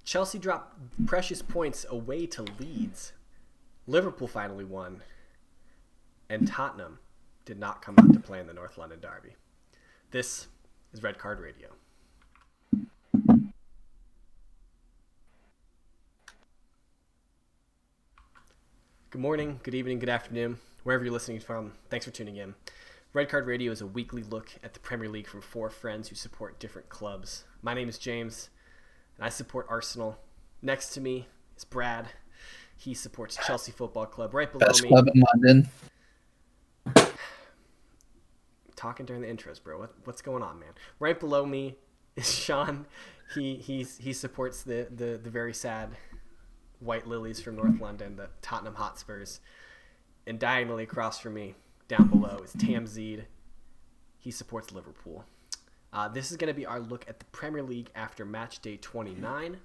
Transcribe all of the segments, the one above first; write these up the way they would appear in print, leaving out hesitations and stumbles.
Chelsea dropped precious points away to Leeds. Liverpool finally won. And Tottenham did not come out to play in the North London derby. This is Red Card Radio. Good morning, good evening, good afternoon, wherever you're listening from. Thanks for tuning in. Red Card Radio is a weekly look at the Premier League from four friends who support different clubs. My name is James, and I support Arsenal. Next to me is Brad. He supports Chelsea Football Club. Right below Best me. club in London. Talking during the intros, bro. What's going on, man? Right below me is Sean. He supports the very sad White Lilies from North London, the Tottenham Hotspurs. And diagonally across from me, down below, is Tamzeed. He supports Liverpool. This is going to be our look at the Premier League after match day 29.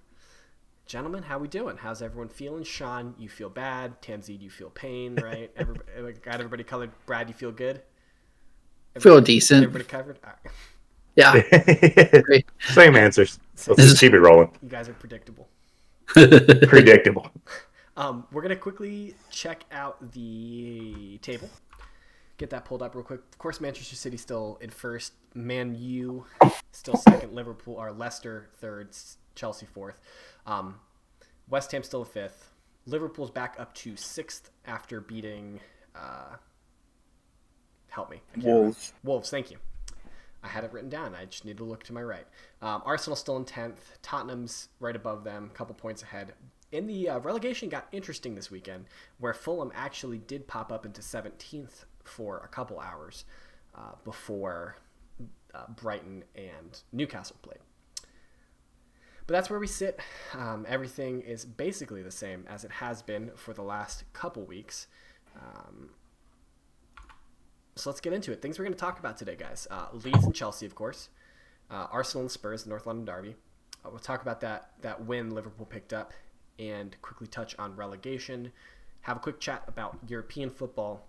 Gentlemen, how we doing? How's everyone feeling? Sean, you feel bad. Tamzeed, you eel pain, right? Got everybody colored. Brad, you feel good? Feel decent. Everybody covered? All right. Yeah. Great. Same answers. Let's just keep it rolling. You guys are predictable. Predictable. We're going to quickly check out the table. Get that pulled up real quick. Of course, Manchester City still in first. Man U still second. Liverpool or Leicester third. Chelsea fourth. West Ham still fifth. Liverpool's back up to sixth after beating... help me. Wolves. Wolves, thank you. I had it written down. I just need to look to my right. Arsenal still in 10th. Tottenham's right above them, a couple points ahead. And the relegation got interesting this weekend, where Fulham actually did pop up into 17th for a couple hours before Brighton and Newcastle played. But that's where we sit. Everything is basically the same as it has been for the last couple weeks. So let's get into it. Things we're going to talk about today, guys. Leeds and Chelsea, of course. Arsenal and Spurs, the North London derby. We'll talk about that win Liverpool picked up and quickly touch on relegation. Have a quick chat about European football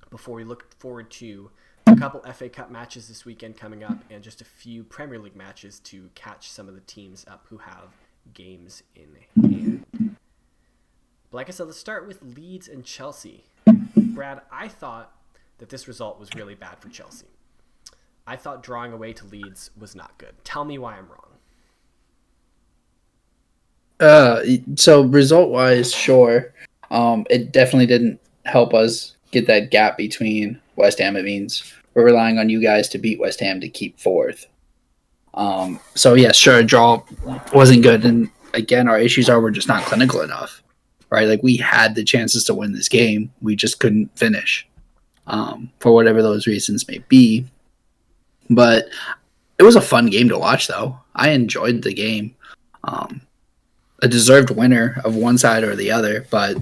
before we look forward to a couple FA Cup matches this weekend coming up and just a few Premier League matches to catch some of the teams up who have games in hand. But like I said, let's start with Leeds and Chelsea. Brad, I thought that this result was really bad for Chelsea. I thought drawing away to Leeds was not good. Tell me why I'm wrong. So result-wise, sure. It definitely didn't help us get that gap between West Ham. It means we're relying on you guys to beat West Ham to keep fourth. So, yeah, sure, a draw wasn't good. And, again, our issues are we're just not clinical enough, right? Like, we had the chances to win this game. We just couldn't finish. For whatever those reasons may be. But it was a fun game to watch, though. I enjoyed the game. A deserved winner of one side or the other, but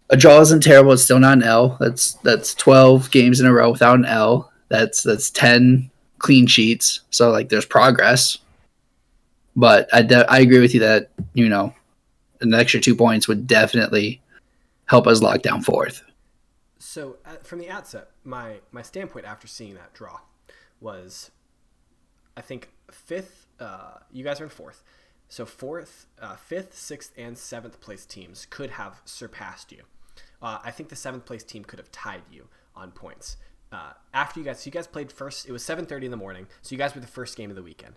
a draw isn't terrible. It's still not an L. That's 12 games in a row without an L. That's 10 clean sheets. So, like, there's progress. But I agree with you that, an extra 2 points would definitely help us lock down fourth. So, from the outset, my standpoint after seeing that draw was, I think, fifth, you guys are in fourth. So, fifth, sixth, and seventh place teams could have surpassed you. I think the seventh place team could have tied you on points. After you guys played first, it was 7:30 in the morning, so you guys were the first game of the weekend.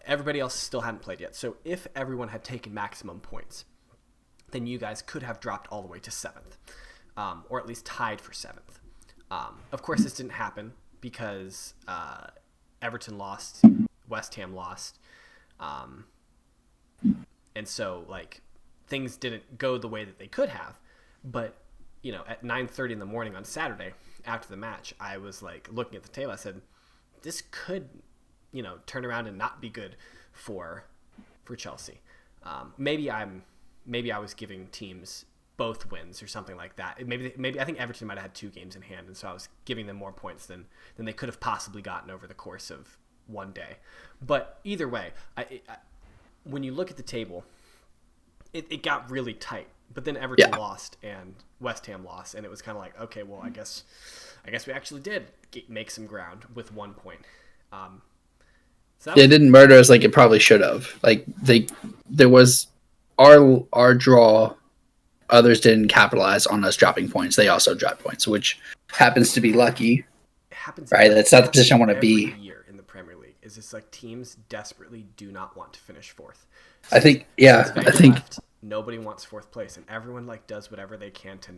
Everybody else still hadn't played yet. So, if everyone had taken maximum points, then you guys could have dropped all the way to seventh. Or at least tied for seventh. Of course, this didn't happen because Everton lost, West Ham lost, and so things didn't go the way that they could have. But at 9:30 in the morning on Saturday after the match, I was looking at the table. I said, "This could, turn around and not be good for Chelsea." Maybe I was giving teams both wins or something like that. Maybe I think Everton might have had 2 games in hand, and so I was giving them more points than they could have possibly gotten over the course of one day. But either way, when you look at the table, it got really tight. But then Everton lost and West Ham lost, and it was kind of like, okay, well, I guess we actually did make some ground with 1 point. It didn't murder us like it probably should have. Like, they there was our draw. Others didn't capitalize on us dropping points. They also dropped points, which happens to be lucky. It happens. Right, that's not the position I want to be. Every year in the Premier League is just like teams desperately do not want to finish fourth. I think, yeah, I think nobody wants fourth place, and everyone like does whatever they can to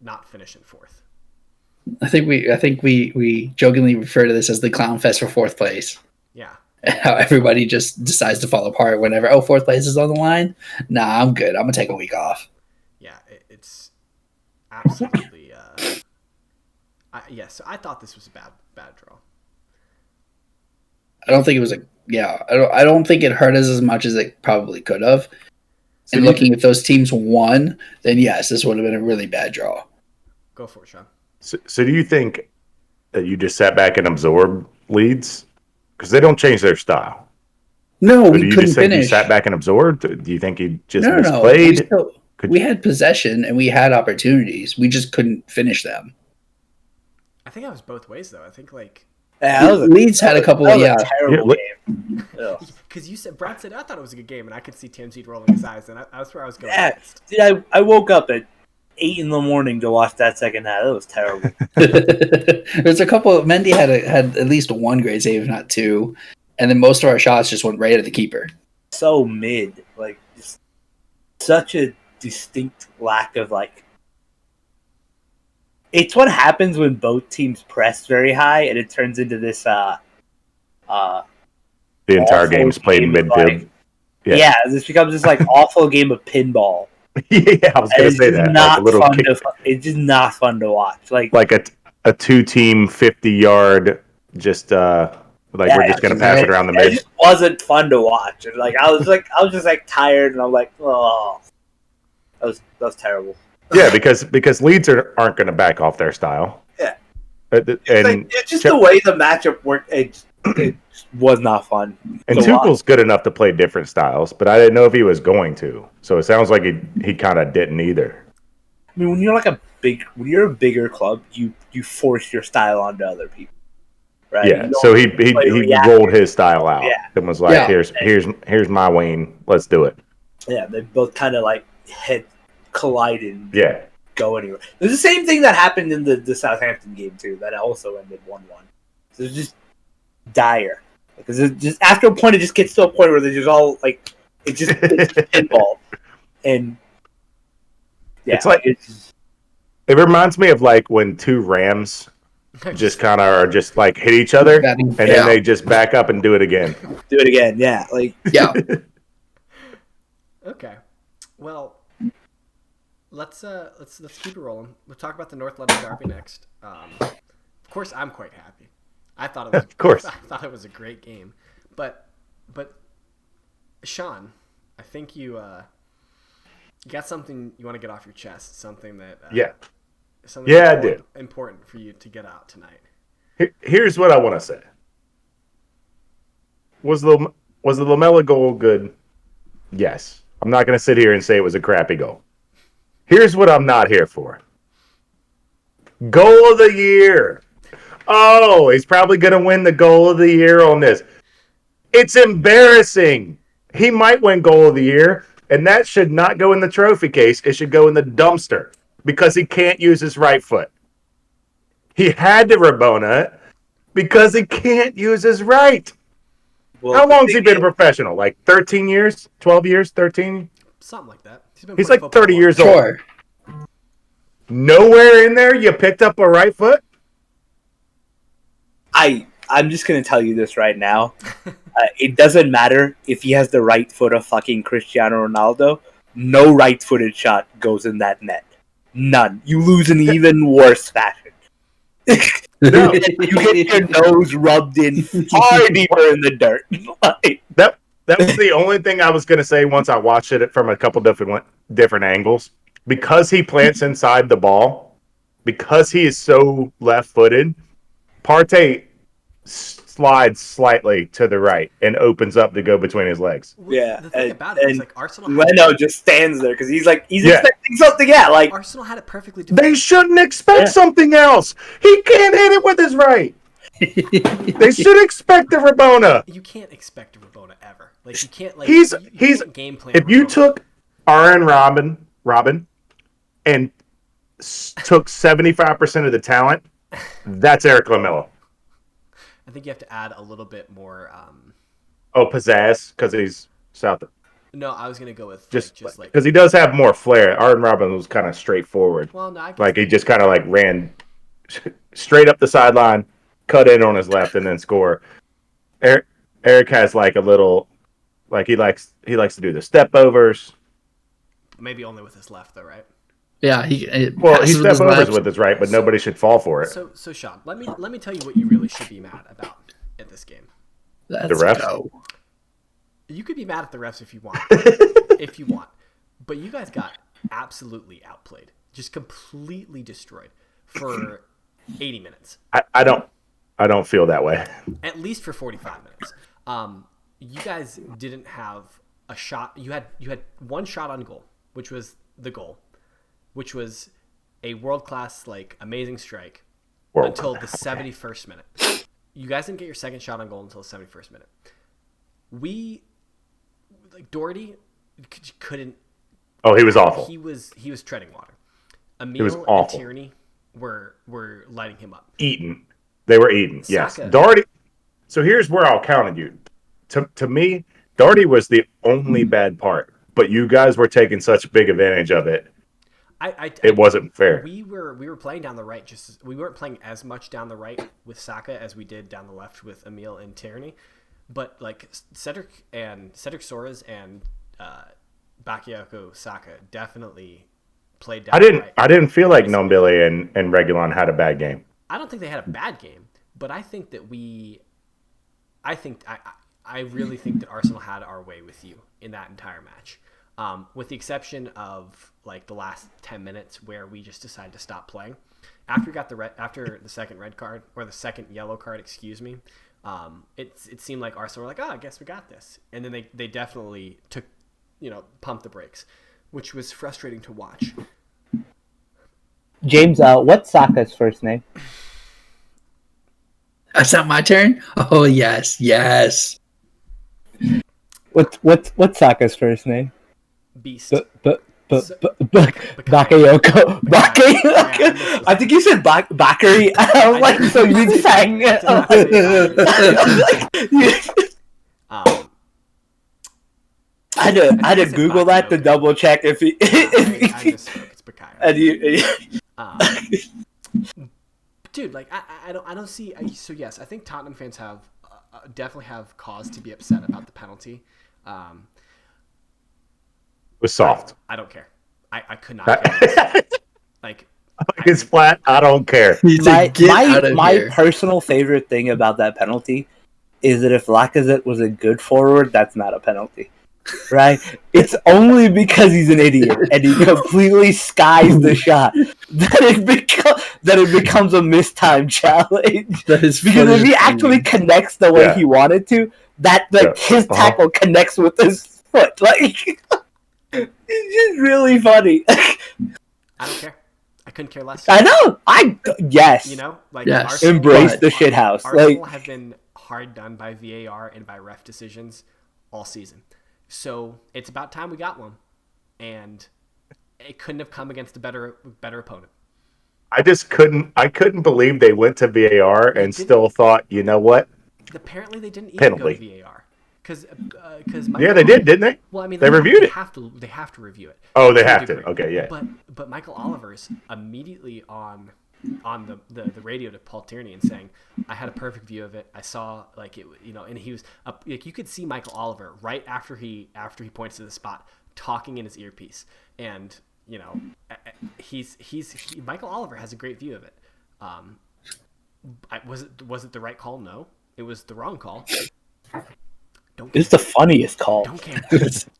not finish in fourth. I think we jokingly refer to this as the clown fest for fourth place. Yeah. How everybody just decides to fall apart whenever fourth place is on the line. Nah, I'm good. I'm gonna take a week off. Yeah, it's absolutely. So I thought this was a bad draw. I don't think it was I don't think it hurt us as much as it probably could have. And looking if those teams won, then yes, this would have been a really bad draw. Go for it, Sean. So do you think that you just sat back and absorbed Leeds? Because they don't change their style. No, so we do you couldn't just think finish. You sat back and absorbed? Do you think you just No. misplayed? We had possession and we had opportunities. We just couldn't finish them. I think I was both ways though. I think like Leeds had a couple of terrible game. Because you said Brad said I thought it was a good game, and I could see Tim's rolling his eyes, and that's where I was going. Yeah, next. dude, I woke up at 8 a.m. to watch that second half. It was terrible. There's a couple. Mendy had at least one great save, if not two, and then most of our shots just went right at the keeper. So mid, like just such a distinct lack of like. It's what happens when both teams press very high, and it turns into this. The entire game's played in midfield. Like, yeah, this becomes this like awful game of pinball. Yeah, I was going to say that. Not it's just not fun to watch. Like a two-team 50-yard, just we're just going to pass it around the mid. It just wasn't fun to watch. Like I was just tired, and I'm like, oh, that was terrible. Yeah, because Leeds aren't going to back off their style. Yeah, it's just the way the matchup worked. It was not fun. And Tuchel's good enough to play different styles, but I didn't know if he was going to. So it sounds like he kind of didn't either. I mean, when you're a bigger club, you force your style onto other people, right? Yeah. So he rolled his style out and was like, "Here's my Wayne. Let's do it." Yeah, they both kind of like collided. Yeah. Go anywhere. There's the same thing that happened in the Southampton game too. That also ended 1-1. So it's just dire because it just after a point it just gets to a point where they're just all like it's pinball and it's like it reminds me of like when two Rams just kind of are just like hit each other and then they just back up and do it again. Okay, well let's keep it rolling. We'll talk about the North London derby next. Of course, I'm quite happy. I thought it was I thought it was a great game, but Sean, I think you got something you want to get off your chest, something that I do. Important for you to get out tonight. Here's what I want to say. Was the Lamela goal good? Yes. I'm not going to sit here and say it was a crappy goal. Here's what I'm not here for. Goal of the year. Oh, he's probably going to win the goal of the year on this. It's embarrassing. He might win goal of the year, and that should not go in the trophy case. It should go in the dumpster because he can't use his right foot. He had to Rabona it because he can't use his right. Well, how long has he been a professional? Like 13 years? 12 years? 13? Something like that. He's like 30 years old. Nowhere in there you picked up a right foot? I'm just going to tell you this right now. It doesn't matter if he has the right foot of fucking Cristiano Ronaldo. No right-footed shot goes in that net. None. You lose in even worse fashion. No. You get your nose rubbed in far deeper in the dirt. That was the only thing I was going to say once I watched it from a couple different angles. Because he plants inside the ball, because he is so left-footed, Partey slides slightly to the right and opens up to go between his legs. Yeah, the thing about it is like Arsenal. Leno just stands there because he's expecting something. Yeah, like Arsenal had it perfectly. They shouldn't expect something else. He can't hit it with his right. They should expect a Rabona. You can't expect a Rabona ever. Like you can't like he's you he's can't game plan. if you took Aaron Robin and took 75% of the talent, that's Eric LaMelo. I think you have to add a little bit more. Pizzazz because he's South. No, I was gonna go with Just like because he does have more flair. Aaron Robin was kind of straightforward. well, no, I guess Like he just kind of like ran straight up the sideline, cut in on his left, and then score. Eric has like a little, like he likes to do the step overs. maybe only with his left though, right? Yeah, he step overs with his right, but nobody should fall for it. So Sean, let me tell you what you really should be mad about in this game. Let's The refs? go. You could be mad at the refs if you want, but you guys got absolutely outplayed, just completely destroyed for 80 minutes. I don't feel that way. At least for 45 minutes. You guys didn't have a shot. You had one shot on goal, which was the goal, which was a world-class, like, amazing strike until the 71st minute. You guys didn't get your second shot on goal until the 71st minute. Doherty couldn't. Oh, he was awful. He was treading water. He was Emil and awful. Tierney were lighting him up. They were eaten. Yes, Saka. Doherty. So here's where I'll counter you. To me, Doherty was the only bad part, but you guys were taking such big advantage of it. It wasn't fair. We were playing down the right. We weren't playing as much down the right with Saka as we did down the left with Emil and Tierney. But like Cedric Soares and Bakayoko Saka definitely played down. I didn't feel like Nombili and Reguilon had a bad game. I don't think they had a bad game, but I really think that Arsenal had our way with you in that entire match. With the exception of like the last 10 minutes where we just decided to stop playing. After we got after the second red card or the second yellow card, excuse me, it seemed like Arsenal were like, oh, I guess we got this, and then they definitely took, pumped the brakes, which was frustrating to watch. James, what's Saka's first name? That's not my turn? Oh, yes. What's Saka's first name? Beast. Bakayoko. I think you said Bakary. I was like, so you sang it. I had to Google that to double check if he. I just spoke. It's Bakayo. Dude, like I don't see. So yes, I think Tottenham fans definitely have cause to be upset about the penalty. It was soft. I don't care. I could not care. Like it's flat. I don't care. My personal favorite thing about that penalty is that if Lacazette was a good forward, that's not a penalty. Right? It's only because he's an idiot and he completely skies the shot that it becomes a mistimed challenge. That is because if he actually connects the way he wanted to, his tackle connects with his foot. Like it's just really funny. I don't care. I couldn't care less. I know. Yes. Embrace the shithouse. Arsenal have been hard done by VAR and by ref decisions all season. So it's about time we got one, and it couldn't have come against a better opponent. I couldn't believe they went to VAR and still thought, you know what? Apparently they didn't even go to VAR because they did, didn't they? Well, I mean, they reviewed it. They have to review it. Oh, they have to. Okay, yeah. But Michael Oliver's immediately on the radio to Paul Tierney and saying, I had a perfect view of it. I saw like it, and he was you could see Michael Oliver right after he points to the spot talking in his earpiece, and Michael Oliver has a great view of it. Was it the right call? No, it was the wrong call. It's the funniest call. Don't care.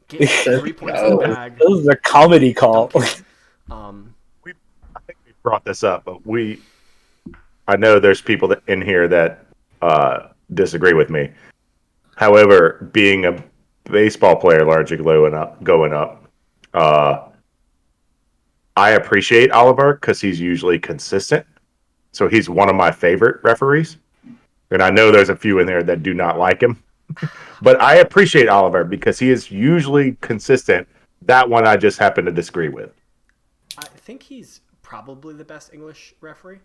Get 3 points in the bag. This is a comedy call. I think we brought this up, but I know there's people in here that disagree with me. However, being a baseball player largely going up, I appreciate Oliver because he's usually consistent. So he's one of my favorite referees. And I know there's a few in there that do not like him. But I appreciate Oliver because he is usually consistent. That one I just happen to disagree with. I think he's probably the best English referee.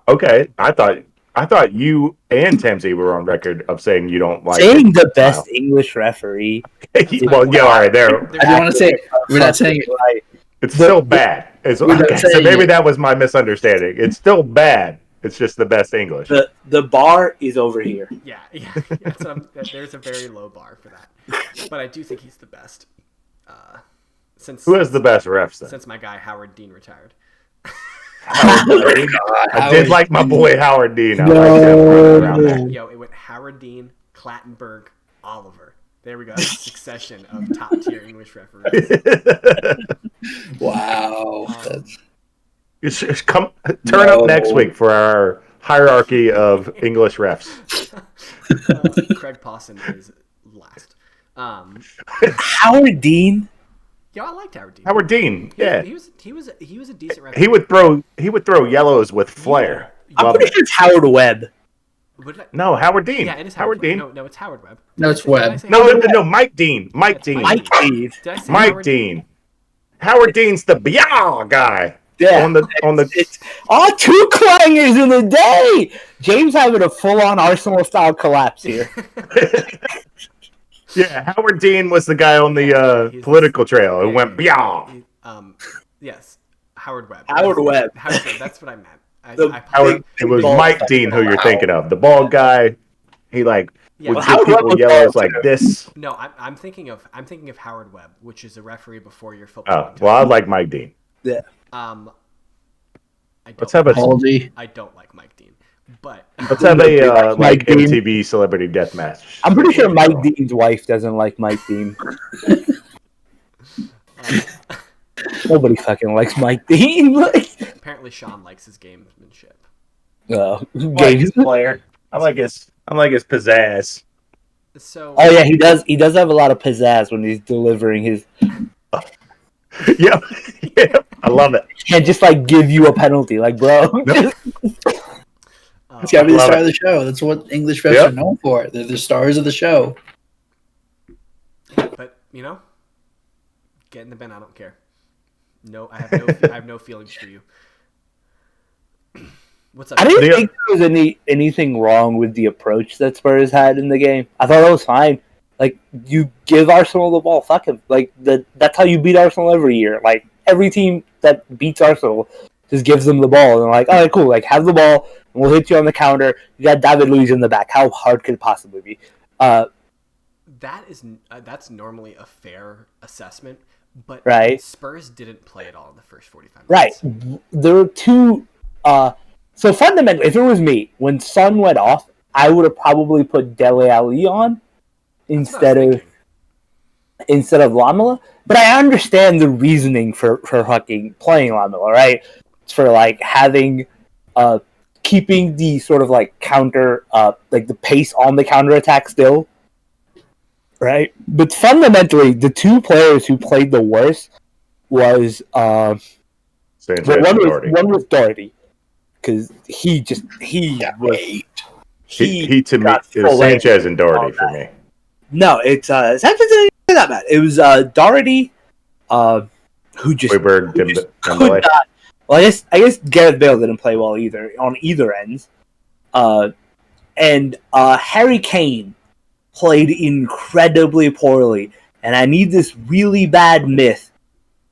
Okay, I thought you and Tamsy were on record of saying you don't like Saying his the best style. English referee. Well, yeah, all right, there. I don't want to say we're not saying it. Right. It's still bad. Okay, so maybe that was my misunderstanding. It's still bad. It's just the best English. The bar is over here. Yeah. There's a very low bar for that, but I do think he's the best. Who has the best refs then? Since my guy Howard Dean retired. Howard Dean. I did like my boy Howard Dean. I like that. Yo, it went Howard Dean, Clattenburg, Oliver. There we go. That's a succession of top tier English referees. Wow. Turn up next week for our hierarchy of English refs. Craig Pawson is last. Howard Dean. Yo, I liked Howard Dean. Howard Dean, yeah. He was a decent referee. He would throw yellows with flair. I'm pretty sure it's Howard Webb. No, Howard Dean. Yeah, it is Howard Dean. No, it's Howard Webb. No, it's Webb. No, Mike Dean. Mike Dean. Mike Dean. Did I say Mike Howard Dean. Howard Dean's the biah guy. Yeah. On the. It's all two clangers in the day. James having a full-on Arsenal style collapse here. Yeah, Howard Dean was the guy on the political trail who went biah. Yes, Howard Webb. Howard Webb. That's what I meant. It was Mike Dean who you're thinking of, the bald guy. He would give people yellows like this. No, I'm thinking of Howard Webb, which is a referee before your football. Oh, well, I like Mike Dean. Yeah. Let's have a. I don't like Mike Dean, but Let's have a Mike Dean. MTV celebrity death match. I'm pretty sure Mike Dean's wife doesn't like Mike Dean. Nobody fucking likes Mike Dean. Apparently, Sean likes his gamesmanship. Like his player. I like his pizzazz. So. Oh yeah, he does. He does have a lot of pizzazz when he's delivering his. Yep. I love it. Can't just like give you a penalty, like bro. Nope. It's got to be the star of the show. That's what English refs are known for. They're the stars of the show. But get in the bin. I don't care. No, I have no feelings for you. What's up? I didn't think there was anything wrong with the approach that Spurs had in the game. I thought that was fine. Like, you give Arsenal the ball, fuck him. Like, that's how you beat Arsenal every year. Like, every team that beats Arsenal just gives them the ball. And like, all right, cool. Like, have the ball, and we'll hit you on the counter. You got David Luiz in the back. How hard could it possibly be? That's normally a fair assessment, but right. Spurs didn't play at all in the first 45 minutes. Right. There were two... so fundamentally, if it was me, when Son went off, I would have probably put Dele Alli on instead of Lamela. But I understand the reasoning for fucking playing Lamela, right? It's for like having keeping the sort of like counter like the pace on the counter attack still. Right? But fundamentally the two players who played the worst was one was Doherty. Because he to me is Sanchez and Doherty for me. No, it's Sanchez didn't do that bad. It was Doherty, who just could not. Well, I guess Gareth Bale didn't play well either on either ends, and Harry Kane played incredibly poorly. And I need this really bad myth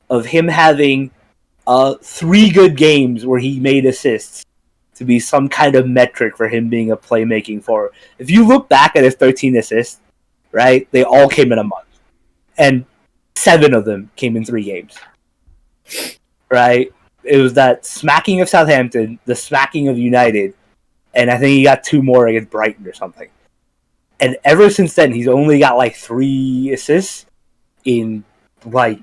of him having 3 good games where he made assists to be some kind of metric for him being a playmaking forward. If you look back at his 13 assists, right, they all came in a month. And 7 of them came in 3 games. Right? It was that smacking of Southampton, the smacking of United, and I think he got 2 more against Brighton or something. And ever since then, he's only got like 3 assists in like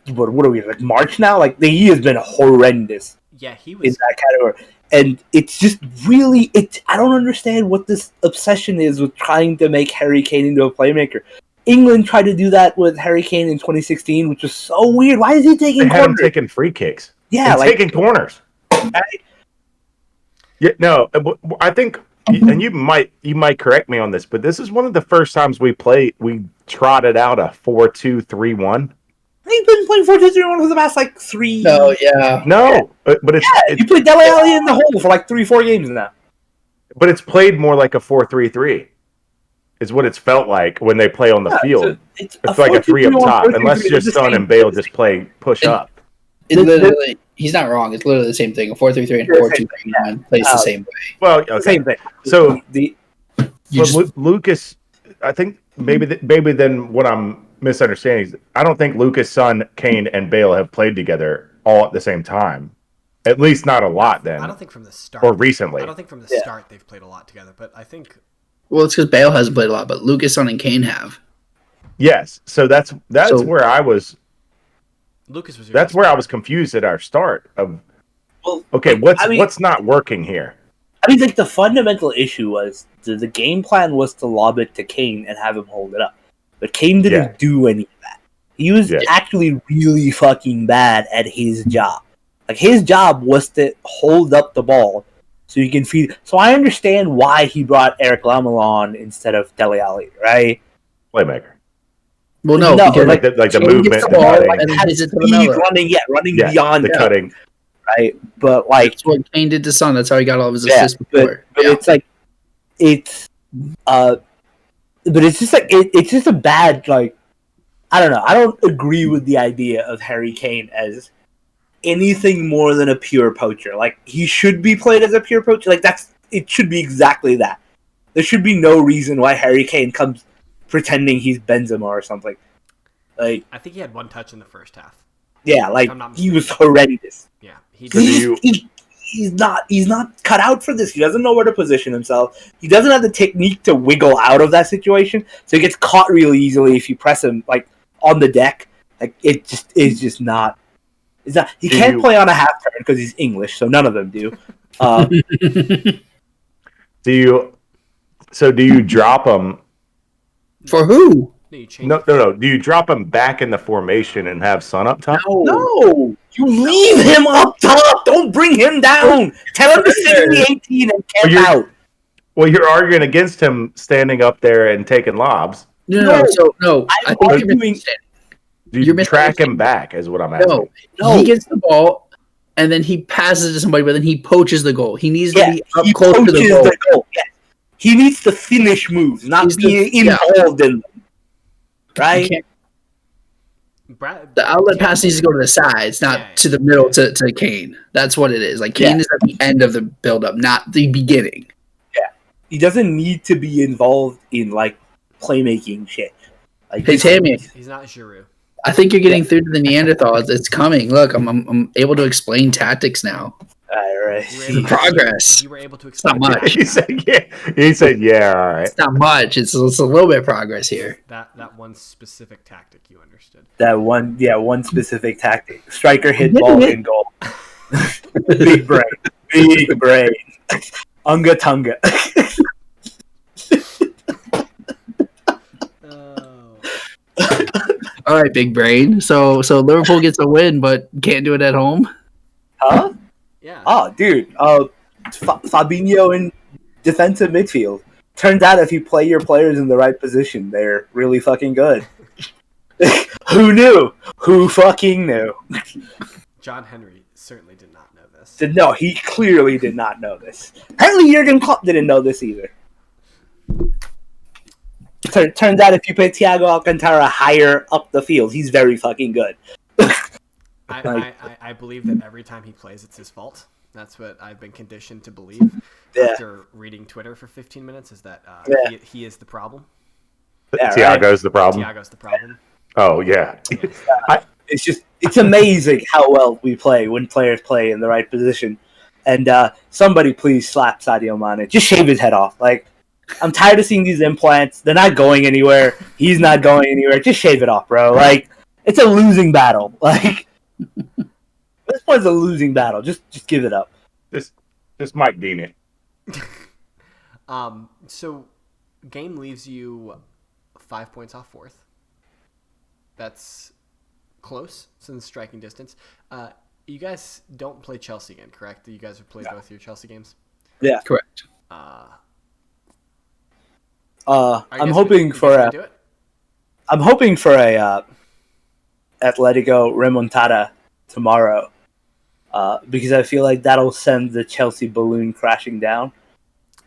what are we, like March now? Like he has been horrendous. Yeah, he was in that category. And it's just really I don't understand what this obsession is with trying to make Harry Kane into a playmaker. England tried to do that with Harry Kane in 2016, which was so weird. Why is he taking corners? Him taking free kicks. Yeah, like taking corners. Yeah, no, I think and you might correct me on this, but this is one of the first times we trotted out a 4-2-3-1. He's been playing 4-2-3-1 for the past like 3. No, yeah. No, but it's you played Dele Alli in the hole for like 3-4 games now. but it's played more like a 4-3-3. Is what it's felt like when they play on the field. It's like a 3 up top, unless your Son and Bale just play push up. It literally, he's not wrong. It's literally the same thing. A 4-3-3 and 4-2-3-1 plays the same way. Well, okay. Same thing. So Lucas, I think maybe then what I'm misunderstanding is I don't think Lucas, Son, Kane, and Bale have played together all at the same time. At least not a lot. Then I don't think from the start or recently. I don't think from the start they've played a lot together, but I think. Well, it's because Bale hasn't played a lot, but Lucas, Son, and Kane have. Yes, so that's where I was. Lucas was. That's where I was confused at our start. Okay, like, what's not working here? I mean, like the fundamental issue was the game plan was to lob it to Kane and have him hold it up, but Kane didn't do any of that. He was actually really fucking bad at his job. Like his job was to hold up the ball. So you can feed. So I understand why he brought Eric Lamela on instead of Dele Alli, right? Playmaker. Well, no, because like the movement, the ball, cutting, and has it to running beyond the cutting, right? But like that's what Kane did to Son. That's how he got all of his assists before. But it's like but it's just like it's just a bad like. I don't know. I don't agree with the idea of Harry Kane as anything more than a pure poacher. Like he should be played as a pure poacher. Like it should be exactly that. There should be no reason why Harry Kane comes pretending he's Benzema or something. Like I think he had one touch in the first half. Yeah, like he was horrendous. Yeah, he's not cut out for this. He doesn't know where to position himself. He doesn't have the technique to wiggle out of that situation. So he gets caught really easily if you press him like on the deck. Like it just is just not. It's not. He can't play on a half turn because he's English, so none of them do. Do you drop him for who? No. Do you drop him back in the formation and have Son up top? No. You leave him up top. Don't bring him down. Tell him to sit in the 18 and camp out. Well, you're arguing against him standing up there and taking lobs. No. I think you're doing. You track him back, is what I'm asking. No, he gets the ball, and then he passes to somebody, but then he poaches the goal. He needs to be up close to the goal. Yeah. He needs to finish moves, not be involved in them. Right? The outlet pass needs to go to the sides, not to the middle to Kane. That's what it is. Like Kane is at the end of the build-up, not the beginning. Yeah. He doesn't need to be involved in, like, playmaking shit. Like, hey, Tammy. He's not Giroud. I think you're getting through to the Neanderthals. It's coming. Look, I'm able to explain tactics now. All right. Progress. You were able to explain. It's not much. He said, yeah, all right. It's not much. It's a little bit of progress here. That one specific tactic you understood. One specific tactic. Striker hit ball in goal. Big brain. Unga tunga. All right, big brain. So Liverpool gets a win, but can't do it at home. Huh? Yeah. Oh, dude. Fabinho in defensive midfield. Turns out if you play your players in the right position, they're really fucking good. Who knew? Who fucking knew? John Henry certainly did not know this. No, he clearly did not know this. Apparently, Jurgen Klopp didn't know this either. Turns out if you play Thiago Alcantara higher up the field, he's very fucking good. I believe that every time he plays, it's his fault. That's what I've been conditioned to believe after reading Twitter for 15 minutes, is that he is the problem. Yeah, Thiago's the problem. Thiago's the problem. Oh, yeah. It's amazing how well we play when players play in the right position. And somebody please slap Sadio Mane. Just shave his head off. Like, I'm tired of seeing these implants. They're not going anywhere. He's not going anywhere. Just shave it off, bro. Like, it's a losing battle. Like, this one's a losing battle. Just give it up. Just Mike Dean it. So, game leaves you 5 points off fourth. That's close since striking distance. You guys don't play Chelsea again, correct? You guys have played both your Chelsea games? Yeah. Correct. I'm hoping for a Atletico remontada tomorrow, because I feel like that'll send the Chelsea balloon crashing down.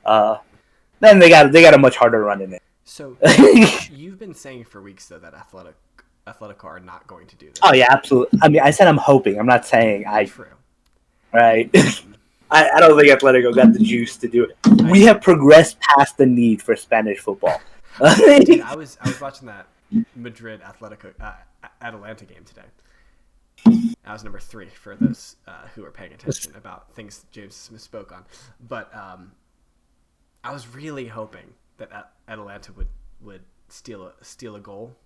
Then they got a much harder run in it. So you've been saying for weeks though that Atletico are not going to do this. Oh yeah, absolutely. I mean, I said I'm hoping. I'm not saying I. True. Right. I don't think Atletico got the juice to do it. We have progressed past the need for Spanish football. Dude, I was watching that Madrid Atalanta game today. I was number 3 for those who are paying attention about things James spoke on. But I was really hoping that Atalanta would steal a goal.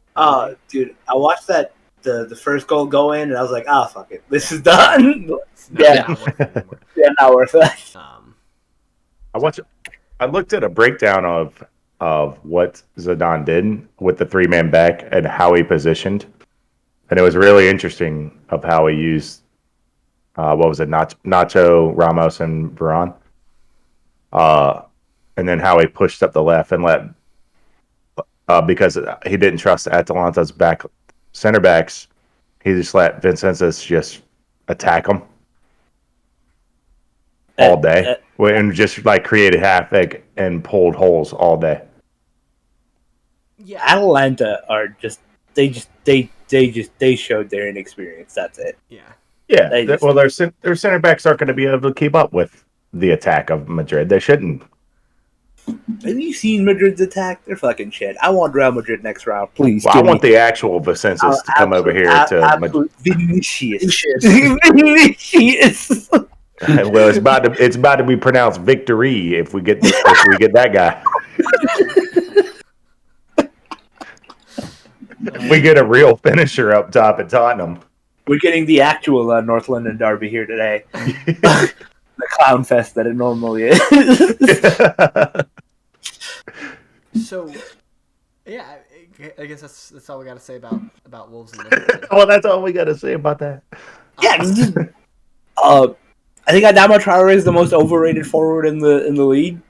Dude, I watched that the first goal go in, and I was like, fuck it, this is done. Not worth it anymore. Yeah, not worth it. I looked at a breakdown of what Zidane did with the 3-man back and how he positioned, and it was really interesting of how he used what was it, Nacho, Ramos, and Varane, and then how he pushed up the left and let because he didn't trust Atalanta's center backs, he just let Vincenus just attack them all day and just like created havoc and pulled holes all day. Yeah, Atalanta are they showed their inexperience. That's it. Yeah. Their center backs aren't going to be able to keep up with the attack of Madrid. They shouldn't. Have you seen Madrid's attack? They're fucking shit. I want Real Madrid next round, please. Well, I want the actual Vincenus to come over here to Madrid. Vinicius. Well, it's about to be pronounced victory if we get that guy. We get a real finisher up top at Tottenham. We're getting the actual North London derby here today. The clown fest that it normally is. So, yeah, I guess that's all we got to say about Wolves and Liverpool. Well, that's all we got to say about that. Yeah, I think Adama Traore is the most overrated forward in the league.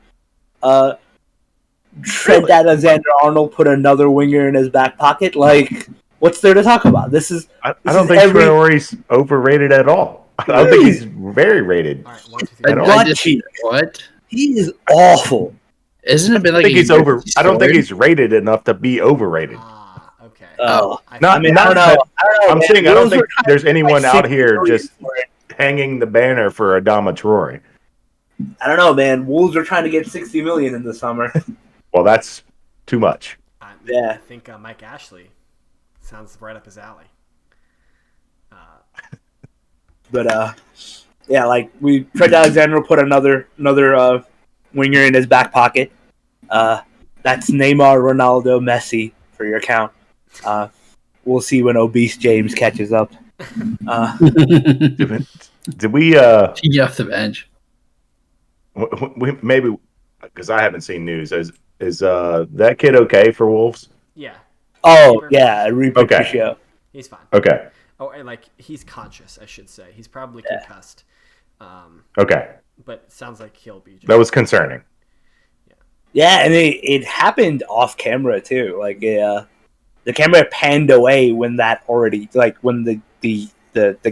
Trent Alexander-Arnold put another winger in his back pocket. Like, what's there to talk about? I don't think Traore's overrated at all. I don't think he's very rated. All right, 1, 2, 3. What? He is awful. Isn't it been like I don't think he's rated enough to be overrated. Okay. I don't know. I'm saying I don't think there's anyone out here just hanging the banner for Adama Traore. I don't know, man. Wolves are trying to get $60 million in the summer. Well, that's too much. I think Mike Ashley sounds right up his alley. But yeah, like Trent Alexander put another winger in his back pocket. That's Neymar, Ronaldo, Messi for your count. We'll see when obese James catches up. Did we? He off the bench. We maybe because I haven't seen news. Is that kid okay for Wolves? Yeah. Oh yeah, Patricio. He's fine. Okay. Oh, and like he's conscious, I should say. He's probably concussed. Okay. But it sounds like he'll be. That was concerning. Yeah, and it happened off camera too. Like the camera panned away when when the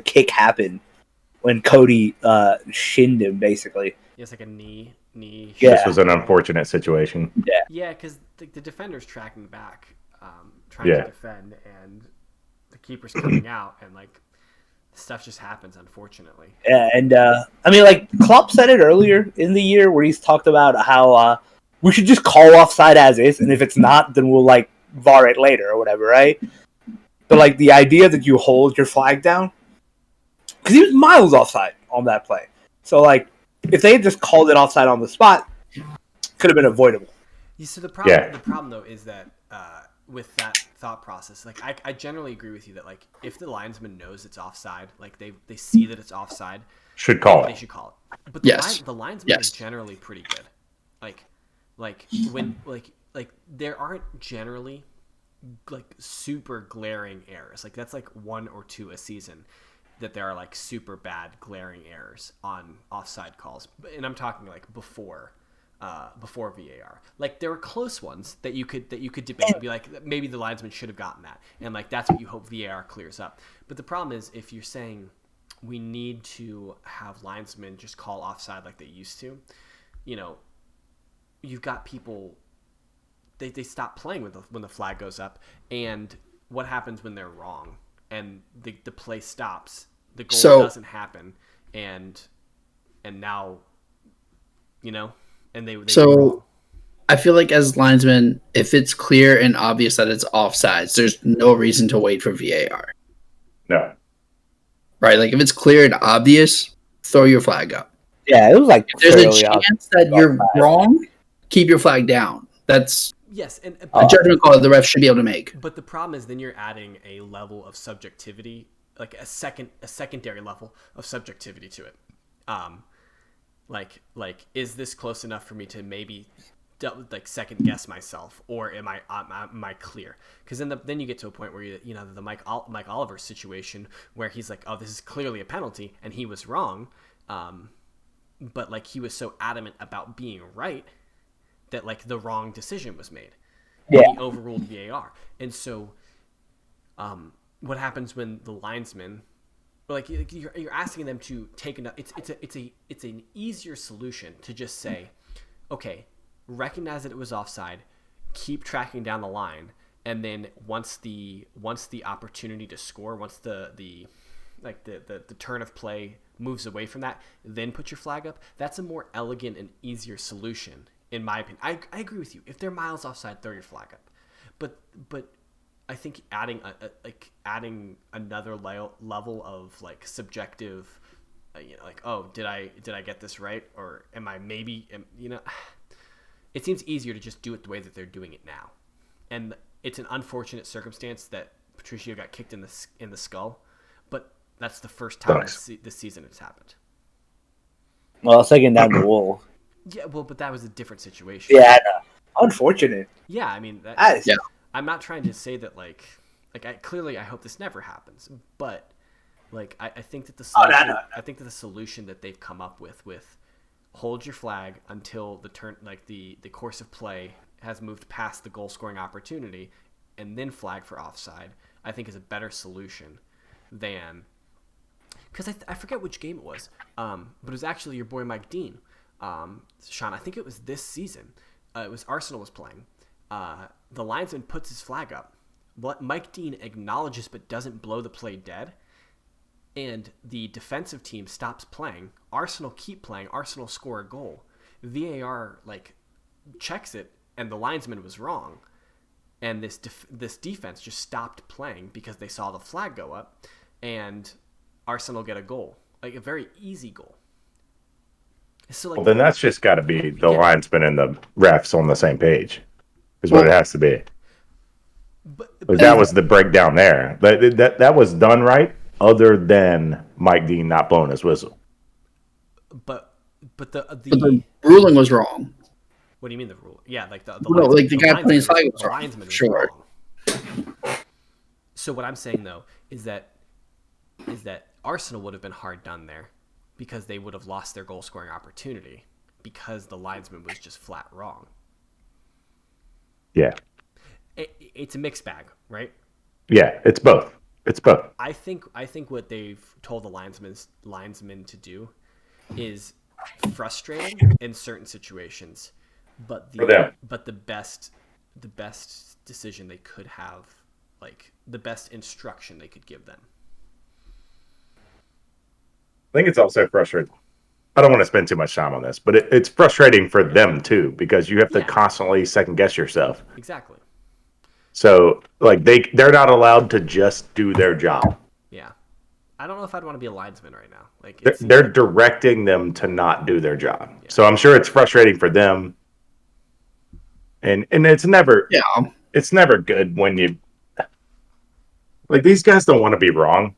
kick happened, when Cody shinned him basically. He has like a knee. Yeah. This was an unfortunate situation. Yeah, because the defender's tracking back, trying to defend, and the keeper's coming out, and like stuff just happens, unfortunately. Yeah, and I mean, like Klopp said it earlier in the year where he's talked about how we should just call offside as is, and if it's not, then we'll like VAR it later or whatever, right? But like the idea that you hold your flag down, because he was miles offside on that play, so like if they had just called it offside on the spot, could have been avoidable. Yeah, so the problem though is that with that thought process, like I generally agree with you that like if the linesman knows it's offside, like they see that it's offside, they should call it. But the linesmen are generally pretty good. Like when like there aren't generally like super glaring errors. Like that's like 1 or 2 a season that there are like super bad glaring errors on offside calls. And I'm talking like before before VAR. Like there were close ones that you could debate and be like, maybe the linesman should have gotten that, and like that's what you hope VAR clears up. But the problem is if you're saying we need to have linesmen just call offside like they used to, you know, you've got people they stop playing when the flag goes up, and what happens when they're wrong and the play stops, the goal doesn't happen, and now, you know, and they so I feel like as linesmen, if it's clear and obvious that it's offsides, there's no reason to wait for VAR. No. Right? Like if it's clear and obvious, throw your flag up. Yeah, it was like if there's a chance that you're wrong, keep your flag down. That's yes, and a judgment call that the ref should be able to make. But the problem is then you're adding a level of subjectivity, like a secondary level of subjectivity to it. Like is this close enough for me to maybe like second guess myself, or am I clear? Because then you get to a point where you know the Mike Oliver situation where he's like, oh, this is clearly a penalty and he was wrong, but like he was so adamant about being right that like the wrong decision was made. Yeah. He overruled VAR. And so what happens when the linesman, like you're asking them to take another, it's an easier solution to just say, okay, recognize that it was offside, keep tracking down the line, and then once the opportunity to score, once the turn of play moves away from that, then put your flag up. That's a more elegant and easier solution, in my opinion. I agree with you. If they're miles offside, throw your flag up. But I think adding another level of like subjective, you know, like, oh, did I get this right, or am I maybe, you know, it seems easier to just do it the way that they're doing it now, and it's an unfortunate circumstance that Patricio got kicked in the skull, but that's the first time this season it's happened. Well, second down the wall. Yeah, well, but that was a different situation. Yeah, no. Unfortunate. Yeah, I mean, yeah. I'm not trying to say that like I hope this never happens, but like I think that the solution, I think that the solution that they've come up with hold your flag until the turn, like the course of play has moved past the goal scoring opportunity, and then flag for offside, I think is a better solution than, because I forget which game it was, but it was actually your boy Mike Dean. Sean, I think it was this season. It was Arsenal was playing. The linesman puts his flag up. Mike Dean acknowledges but doesn't blow the play dead. And the defensive team stops playing. Arsenal keep playing. Arsenal score a goal. VAR like checks it, and the linesman was wrong. And this defense just stopped playing because they saw the flag go up, and Arsenal get a goal, like a very easy goal. So like, well, then that's just got to be the linesman and the refs on the same page, is what it has to be. But that was the breakdown there. That was done right, other than Mike Dean not blowing his whistle. But the ruling was wrong. What do you mean the rule? Yeah, like the guy playing his flag was wrong. Linesman was sure. wrong. So what I'm saying though is that Arsenal would have been hard done there, because they would have lost their goal scoring opportunity because the linesman was just flat wrong. Yeah. It's a mixed bag, right? Yeah, it's both. It's both. I think what they've told the linesmen to do is frustrating in certain situations, but the best decision they could have, like the best instruction they could give them. I think it's also frustrating. I don't want to spend too much time on this, but it's frustrating for them too, because you have to constantly second guess yourself. Exactly. So like they're not allowed to just do their job. Yeah. I don't know if I'd want to be a linesman right now. Like they're directing them to not do their job. Yeah. So I'm sure it's frustrating for them. And it's never good when you, like, these guys don't want to be wrong.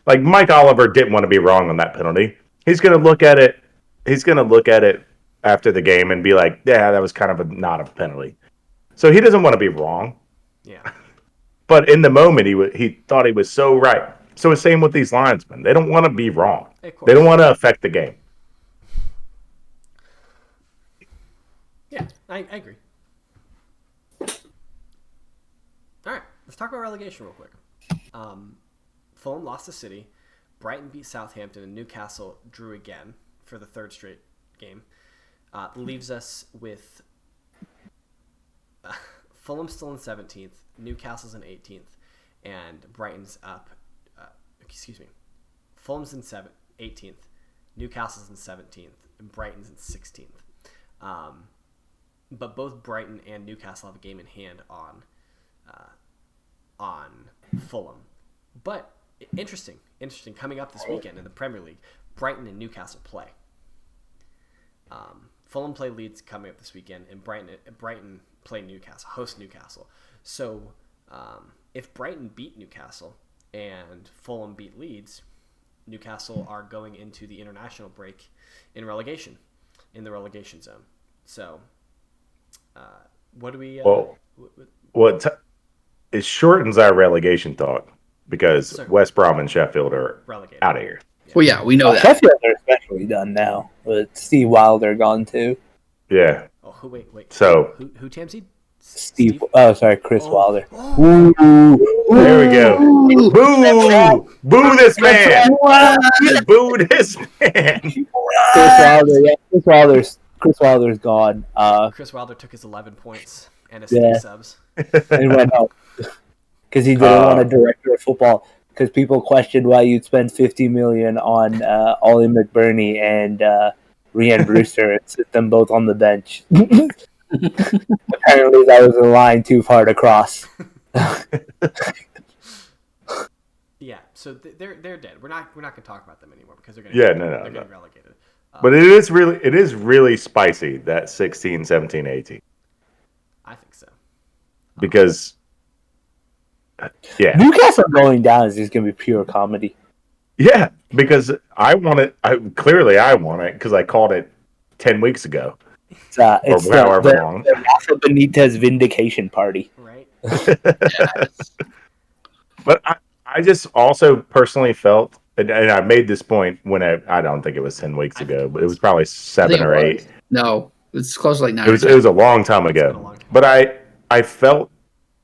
Like Mike Oliver didn't want to be wrong on that penalty. He's going to look at it. He's going to look at it after the game and be like, yeah, that was kind of not a penalty. So he doesn't want to be wrong. Yeah. But in the moment, he thought he was so right. So it's same with these linesmen. They don't want to be wrong. They don't want to affect the game. I agree. All right, let's talk about relegation real quick. Fulham lost to City. Brighton beat Southampton, and Newcastle drew again for the third straight game. Leaves us with Fulham still in 17th, Newcastle's in 18th, and Brighton's up. Fulham's in 18th, Newcastle's in 17th, and Brighton's in 16th. But both Brighton and Newcastle have a game in hand on Fulham. But interesting. Coming up this weekend in the Premier League, Brighton and Newcastle play. Fulham play Leeds coming up this weekend, and Brighton play Newcastle, host Newcastle. So if Brighton beat Newcastle and Fulham beat Leeds, Newcastle are going into the international break in relegation, in the relegation zone. So what do we... it shortens our relegation talk because West Brom and Sheffield are relegated, out of here. Yeah. Well, yeah, we know that. Sheffield are especially done now, with Steve Wilder gone too. Yeah. Oh, wait. So who Tamsy? Chris Wilder. There we go. Boo this man. Boo this man. Chris Wilder's gone. Chris Wilder took his 11 points and his 3 subs. And went out because he didn't want a director of football. Because people questioned why you'd spend $50 million on Ollie McBurney and Rhian Brewster and sit them both on the bench. Apparently, that was a line too far to cross. Yeah, so they're dead. We're not going to talk about them anymore because they're going getting relegated. But it is really spicy, that 16, 17, 18. I think so. Because Newcastle going down is just going to be pure comedy. Yeah, because I want it. Clearly, I want it because I called it 10 weeks ago. It's however long. The Rafa Benitez vindication party. Right. But I just also personally felt, and I made this point when I don't think it was 10 weeks ago, but it was probably 7 or 8. No, it's close to like 9. It was a long time ago. But I felt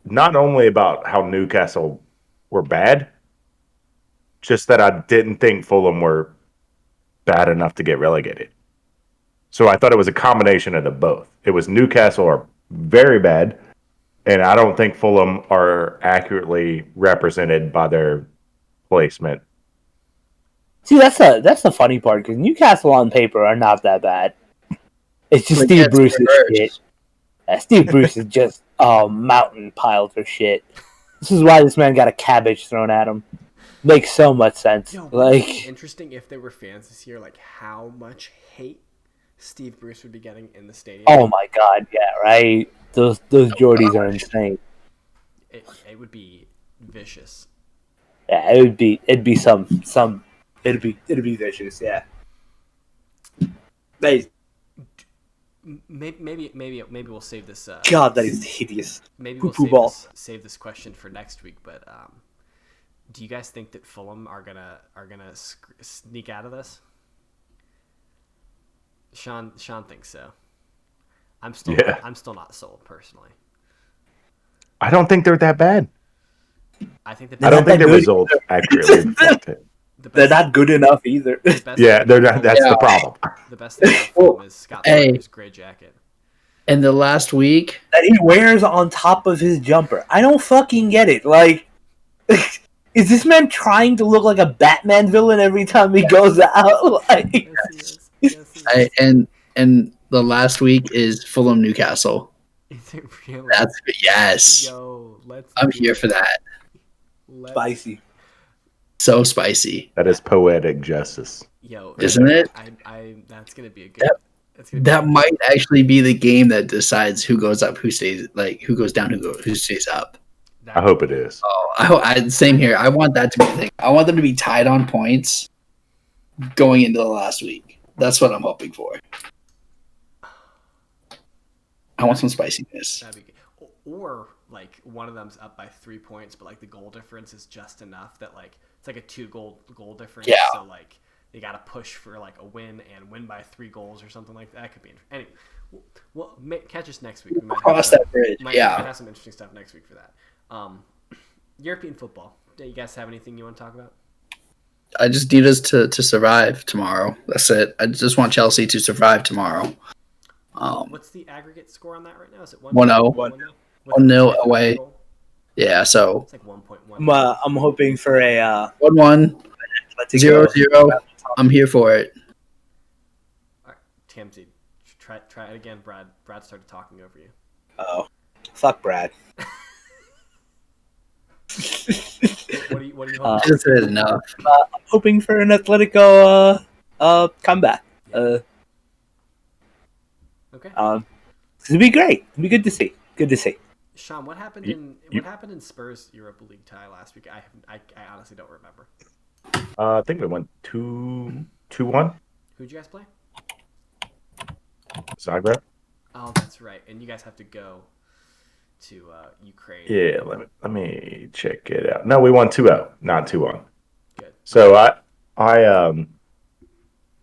not only about how Newcastle were bad, just that I didn't think Fulham were bad enough to get relegated. So I thought it was a combination of the both. It was Newcastle are very bad, and I don't think Fulham are accurately represented by their placement. See, that's the funny part, because Newcastle on paper are not that bad. It's just Steve Bruce's shit. Steve Bruce is just mountain piled for shit. This is why this man got a cabbage thrown at him. Makes so much sense. Yo, like, it'd be interesting if there were fans this year, like how much hate Steve Bruce would be getting in the stadium. Oh my god, yeah, right. Those Geordies are insane. It would be vicious. Yeah, it'd be vicious. Yeah. Maybe we'll save this. God, that is hideous. Maybe we'll save this question for next week. But do you guys think that Fulham are gonna sneak out of this? Sean thinks so. I'm still not sold personally. I don't think they're that bad. I think I don't think their results accurately reflect it. They're not good enough either. They're not. That's the problem. The best thing about Fulham is Scott Parker's gray jacket. And the last week that he wears on top of his jumper. I don't fucking get it. Like, is this man trying to look like a Batman villain every time he goes out? Like, and the last week is Fulham Newcastle. Is it really? Yes. Yo, I'm here for that. Spicy. So spicy. That is poetic justice. Yo, isn't it? That's gonna be a good. That might actually be the game that decides who goes up, who stays, like who goes down, who stays up. I hope it is. Oh, same here. I want that to be the thing. I want them to be tied on points going into the last week. That's what I'm hoping for. I want some spiciness. That'd be good. Or like one of them's up by 3 points, but like the goal difference is just enough that like it's like a 2 goal difference. Yeah. So like you got to push for like a win and win by 3 goals or something like that. That could be interesting. Anyway, well, catch us next week. We might Cross that bridge. might Yeah. have some interesting stuff next week for that. European football. Do you guys have anything you want to talk about? I just need us to survive tomorrow. That's it. I just want Chelsea to survive tomorrow. What's the aggregate score on that right now? Is it 1-0. 1-0 away. Yeah, so It's like 1.1. I'm hoping for a 1-1, 0-0. I'm here for it. All right, TMZ, try it again, Brad. Brad started talking over you. Oh, fuck Brad. What do you I hope? just said enough. I'm hoping for an Atletico comeback. Okay. It'd be great. It'd be good to see. Good to see. Sean, what happened in Spurs Europa League tie last week? I honestly don't remember. I think we went 2-1. Who'd you guys play? Zagreb. Oh, that's right. And you guys have to go to Ukraine. Yeah, let me check it out. No, we won 2-0, not 2-1. Good. So I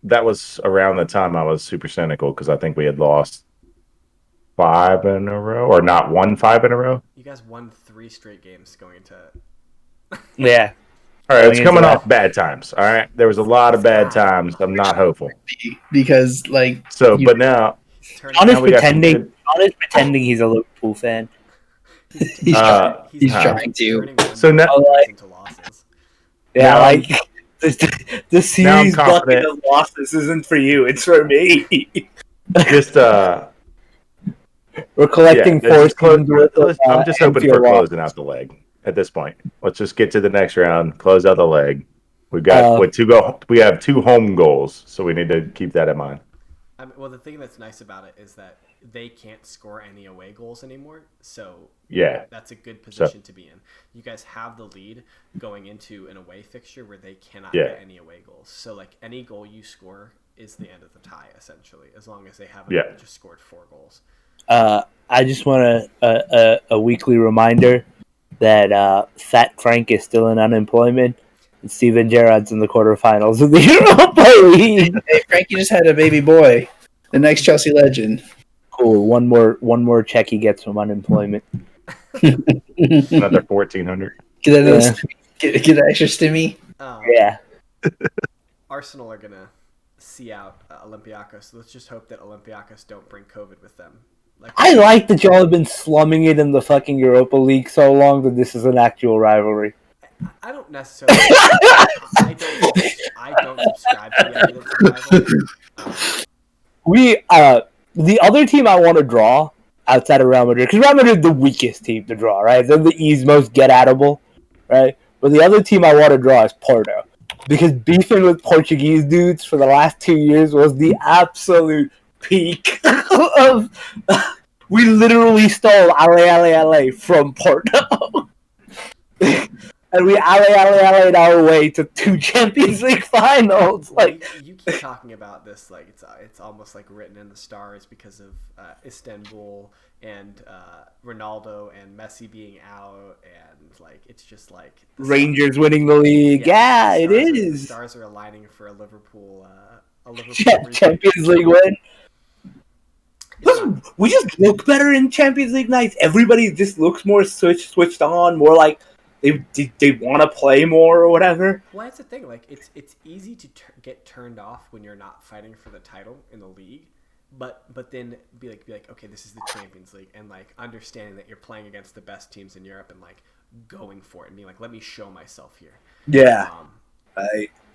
that was around the time I was super cynical because I think we had lost 5 in a row, or not won 5 in a row. You guys won 3 straight games going into. Yeah. All right, it's Going into coming that. off bad times. All right, there was a lot of bad times. I'm not hopeful. Because, like, So, but now Honest we got some pretending he's a Liverpool fan. he's trying to. turning wins So now- into losses. Yeah, Now like the series bucket confident. of losses isn't for you; it's for me. just We're collecting yeah, four just close, teams worth of, I'm just hoping for Anfield losses. closing out the leg at this point. Let's just get to the next round, close out the leg. We got we have 2 home goals, so we need to keep that in mind. Well, the thing that's nice about it is that they can't score any away goals anymore, so Yeah, that's a good position to be in. You guys have the lead going into an away fixture where they cannot Yeah. get any away goals. So, like, any goal you score is the end of the tie, essentially, as long as they haven't Yeah. just scored 4 goals. I just want a weekly reminder that Fat Frank is still in unemployment, and Steven Gerrard's in the quarterfinals of the Europa League. Hey, Frankie just had a baby boy. The next Chelsea legend. Cool. One more check he gets from unemployment. another 1,400. Get an extra stimmy. Yeah. Arsenal are going to see out Olympiacos. So let's just hope that Olympiacos don't bring COVID with them. I like that y'all have been slumming it in the fucking Europa League so long that this is an actual rivalry. I don't necessarily. I don't subscribe to the idea that it's a rivalry. The other team I want to draw outside of Real Madrid, because Real Madrid is the weakest team to draw, right? They're the most get-atable, right? But the other team I want to draw is Porto, because beefing with Portuguese dudes for the last 2 years was the absolute peak of. We literally stole Ale from Porto. And we ale our way to 2 Champions League finals. Like, you keep talking about this like it's almost like written in the stars because of Istanbul and Ronaldo and Messi being out, and like it's just like Rangers winning the league. Yeah, it is. The stars are aligning for a Liverpool Champions League win. We just look better in Champions League nights. Everybody just looks more switched on, more like they want to play more or whatever. Well, that's the thing. Like, it's easy to get turned off when you're not fighting for the title in the league, but then be like, okay, this is the Champions League, and like understanding that you're playing against the best teams in Europe and like going for it and being like, let me show myself here. Yeah.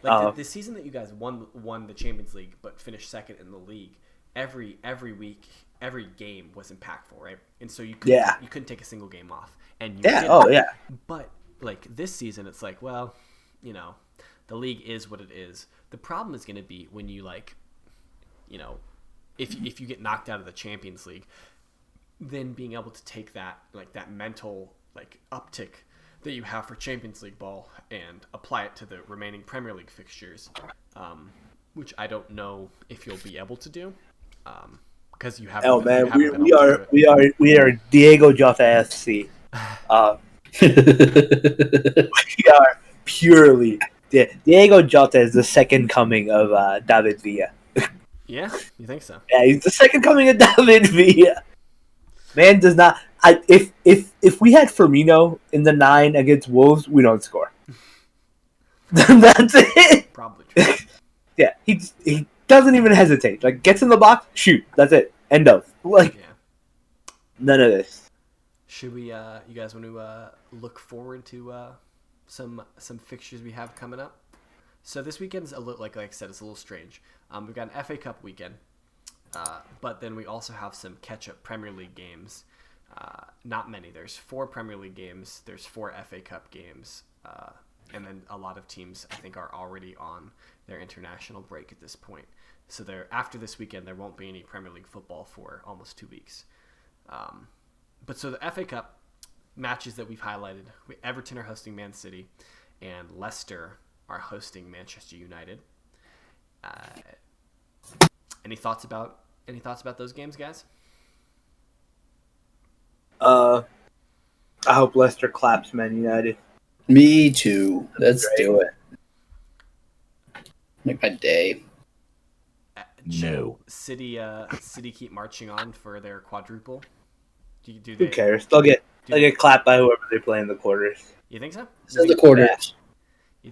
The season that you guys won the Champions League but finished second in the league, every week, every game was impactful, right? And so you couldn't take a single game off. And you didn't. But like this season, it's like, well, you know, the league is what it is. The problem is going to be when you like, you know, if you get knocked out of the Champions League, then being able to take that like that mental like uptick that you have for Champions League ball and apply it to the remaining Premier League fixtures, which I don't know if you'll be able to do. Because you haven't. Oh man, we are Diego Jota FC. We are purely Diego Jota is the second coming of David Villa. Yeah, you think so? Yeah, he's the second coming of David Villa. Man does not. If we had Firmino in the 9 against Wolves, we don't score. That's it. Probably true. Yeah, he doesn't even hesitate. Like, gets in the box, shoot. That's it. End of. Like, Yeah. none of this. Should we? You guys want to look forward to some fixtures we have coming up? So this weekend's a little, like I said, it's a little strange. We've got an FA Cup weekend, but then we also have some catch-up Premier League games. Not many. There's 4 Premier League games. There's 4 FA Cup games, and then a lot of teams I think are already on their international break at this point. So after this weekend, there won't be any Premier League football for almost 2 weeks. But so the FA Cup matches that we've highlighted, Everton are hosting Man City, and Leicester are hosting Manchester United. Any thoughts about those games, guys? I hope Leicester claps Man United. Me too. Let's do it. Make my day. No. City keep marching on for their quadruple. Who cares? They'll get clapped by whoever they play in the quarters. You think so? This is the quarters.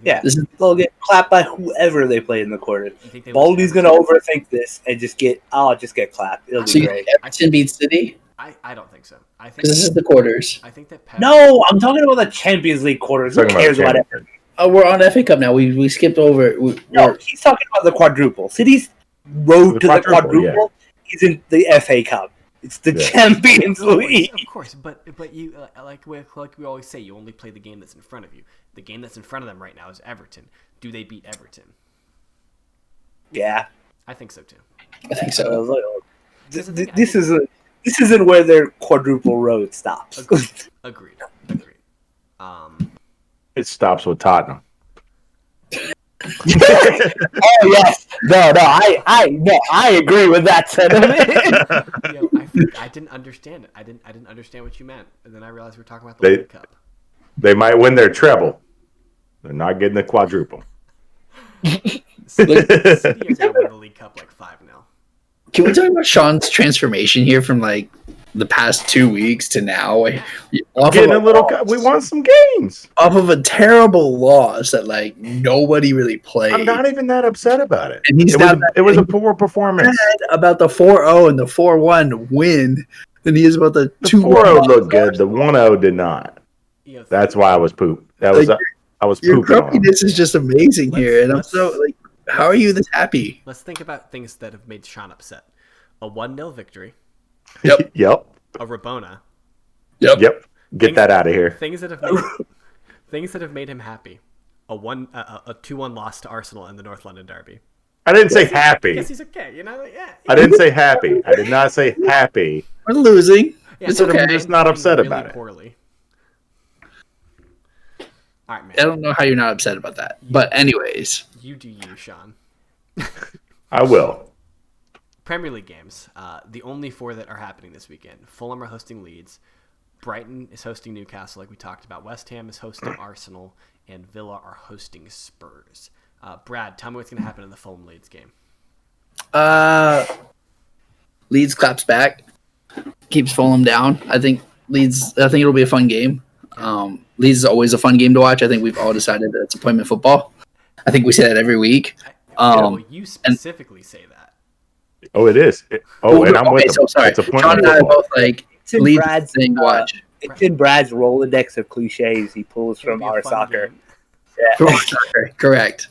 Yeah, they'll get clapped by whoever they play in the quarters. Baldy's gonna overthink this and just get clapped. It'll be great. Everton beats City. I don't think so. I think this is the quarters. I think that No, I'm talking about the Champions League quarters. Who cares about it? Oh, we're on FA Cup now. We skipped over. No, he's talking about the quadruple. City's road to the quadruple is in the FA Cup. It's the Champions League. Of course, but you like we always say, you only play the game that's in front of you. The game that's in front of them right now is Everton. Do they beat Everton? Yeah, I think so too. I think so. This isn't where their quadruple road stops. Agreed. It stops with Tottenham. Oh yes, I agree with that sentiment. I didn't understand it. I didn't understand what you meant, and then I realized we were talking about the World Cup. They might win their treble. They're not getting the quadruple. City are gonna win the League Cup like 5-0. Can we talk about Sean's transformation here from like the past 2 weeks to now? We won some games off of a terrible loss that like nobody really played. I'm not even that upset about it. And it was a poor performance. About the 4-0 and the 4-1 win than he is about the 2-0 looked good. The 1-0 did not. That's why I was pooped. I was your pooping on him. This is just amazing here, and I'm so like, how are you this happy? Let's think about things that have made Sean upset. A 1-0 victory. Yep. Yep. A Rabona. Yep. Get that out of here. Things that have made him happy. A 2-1 loss to Arsenal in the North London derby. I didn't say happy. I guess he's okay. I didn't say happy. I did not say happy. We're losing. Yeah, it's okay. I'm just not upset really about it. Poorly. All right, man. I don't know how you're not upset about that. But anyways. You do you, Sean. I will. Premier League games. The only 4 that are happening this weekend. Fulham are hosting Leeds. Brighton is hosting Newcastle, like we talked about. West Ham is hosting Arsenal. And Villa are hosting Spurs. Brad, tell me what's going to happen in the Fulham Leeds game. Leeds claps back. Keeps Fulham down. I think it'll be a fun game. Leeds is always a fun game to watch. I think we've all decided that it's appointment football. I think we say that every week. You specifically say that. Oh, it is. And I'm with them. So sorry. It's appointment John and I are football. both like It's in Leeds Brad's thing to watch. It's in Brad's Rolodex of cliches he pulls It'll from be a our fun soccer. game. Yeah. Correct.